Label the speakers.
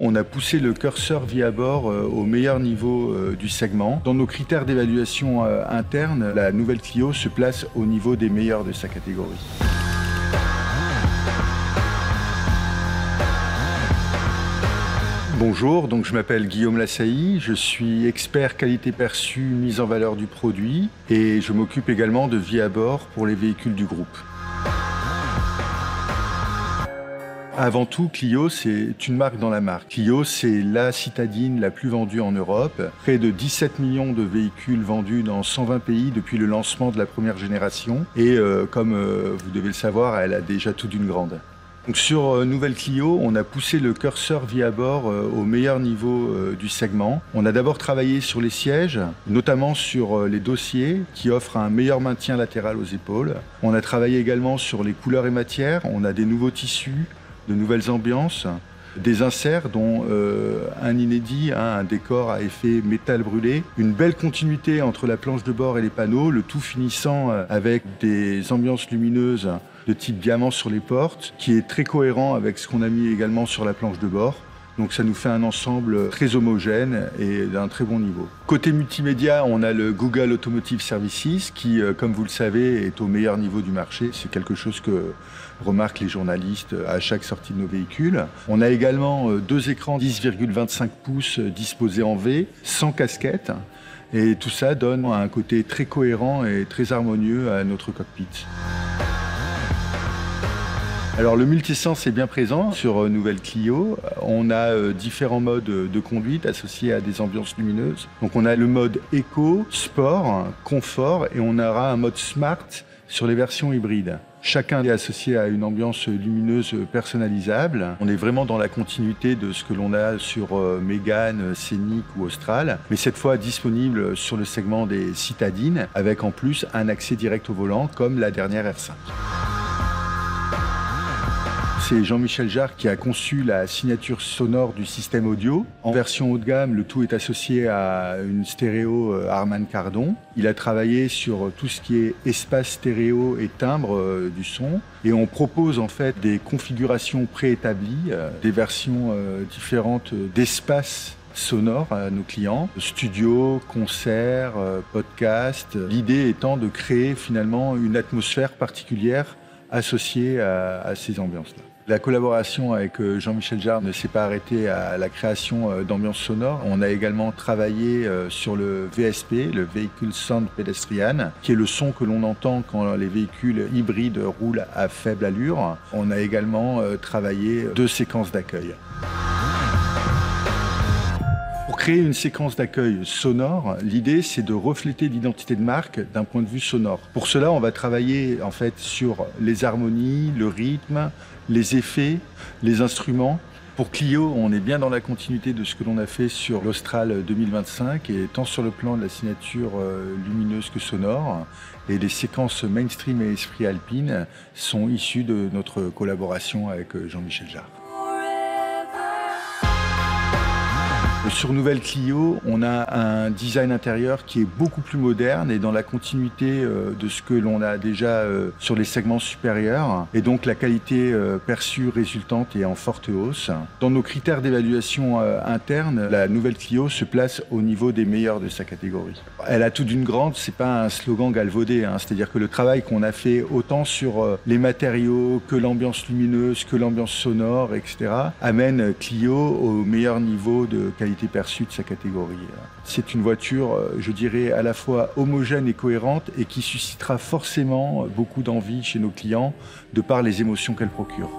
Speaker 1: On a poussé le curseur vie à bord au meilleur niveau du segment. Dans nos critères d'évaluation interne, la nouvelle Clio se place au niveau des meilleurs de sa catégorie. Bonjour, donc je m'appelle Guillaume Lassailly, je suis expert qualité perçue, mise en valeur du produit et je m'occupe également de vie à bord pour les véhicules du groupe. Avant tout, Clio, c'est une marque dans la marque. Clio, c'est la citadine la plus vendue en Europe. Près de 17 millions de véhicules vendus dans 120 pays depuis le lancement de la première génération. Et comme vous devez le savoir, elle a déjà tout d'une grande. Donc sur Nouvelle Clio, on a poussé le curseur vie à bord au meilleur niveau du segment. On a d'abord travaillé sur les sièges, notamment sur les dossiers qui offrent un meilleur maintien latéral aux épaules. On a travaillé également sur les couleurs et matières. On a des nouveaux tissus, de nouvelles ambiances, des inserts dont un inédit, un décor à effet métal brûlé, une belle continuité entre la planche de bord et les panneaux, le tout finissant avec des ambiances lumineuses de type diamant sur les portes, qui est très cohérent avec ce qu'on a mis également sur la planche de bord. Donc ça nous fait un ensemble très homogène et d'un très bon niveau. Côté multimédia, on a le Google Automotive Services qui, comme vous le savez, est au meilleur niveau du marché. C'est quelque chose que remarquent les journalistes à chaque sortie de nos véhicules. On a également deux écrans 10,25 pouces disposés en V, sans casquette. Et tout ça donne un côté très cohérent et très harmonieux à notre cockpit. Alors le multisens est bien présent sur Nouvelle Clio. On a différents modes de conduite associés à des ambiances lumineuses. Donc on a le mode éco, sport, confort et on aura un mode smart sur les versions hybrides. Chacun est associé à une ambiance lumineuse personnalisable. On est vraiment dans la continuité de ce que l'on a sur Mégane, Scénic ou Austral, mais cette fois disponible sur le segment des citadines, avec en plus un accès direct au volant comme la dernière R5. C'est Jean-Michel Jarre qui a conçu la signature sonore du système audio. En version haut de gamme, le tout est associé à une stéréo Harman Kardon. Il a travaillé sur tout ce qui est espace stéréo et timbre du son. Et on propose en fait des configurations préétablies, des versions différentes d'espace sonore à nos clients, studio, concert, podcast. L'idée étant de créer finalement une atmosphère particulière associée à ces ambiances-là. La collaboration avec Jean-Michel Jarre ne s'est pas arrêtée à la création d'ambiances sonores. On a également travaillé sur le VSP, le Vehicle Sound Pedestrian, qui est le son que l'on entend quand les véhicules hybrides roulent à faible allure. On a également travaillé deux séquences d'accueil. Pour créer une séquence d'accueil sonore, l'idée c'est de refléter l'identité de marque d'un point de vue sonore. Pour cela, on va travailler en fait sur les harmonies, le rythme, les effets, les instruments. Pour Clio, on est bien dans la continuité de ce que l'on a fait sur l'Austral 2025, et tant sur le plan de la signature lumineuse que sonore. Et les séquences mainstream et esprit alpine sont issues de notre collaboration avec Jean-Michel Jarre. Sur Nouvelle Clio, on a un design intérieur qui est beaucoup plus moderne et dans la continuité de ce que l'on a déjà sur les segments supérieurs. Et donc la qualité perçue résultante est en forte hausse. Dans nos critères d'évaluation interne, la Nouvelle Clio se place au niveau des meilleurs de sa catégorie. Elle a tout d'une grande, c'est pas un slogan galvaudé, hein. C'est-à-dire que le travail qu'on a fait autant sur les matériaux que l'ambiance lumineuse, que l'ambiance sonore, etc. amène Clio au meilleur niveau de qualité perçue de sa catégorie. C'est une voiture, je dirais, à la fois homogène et cohérente et qui suscitera forcément beaucoup d'envie chez nos clients de par les émotions qu'elle procure.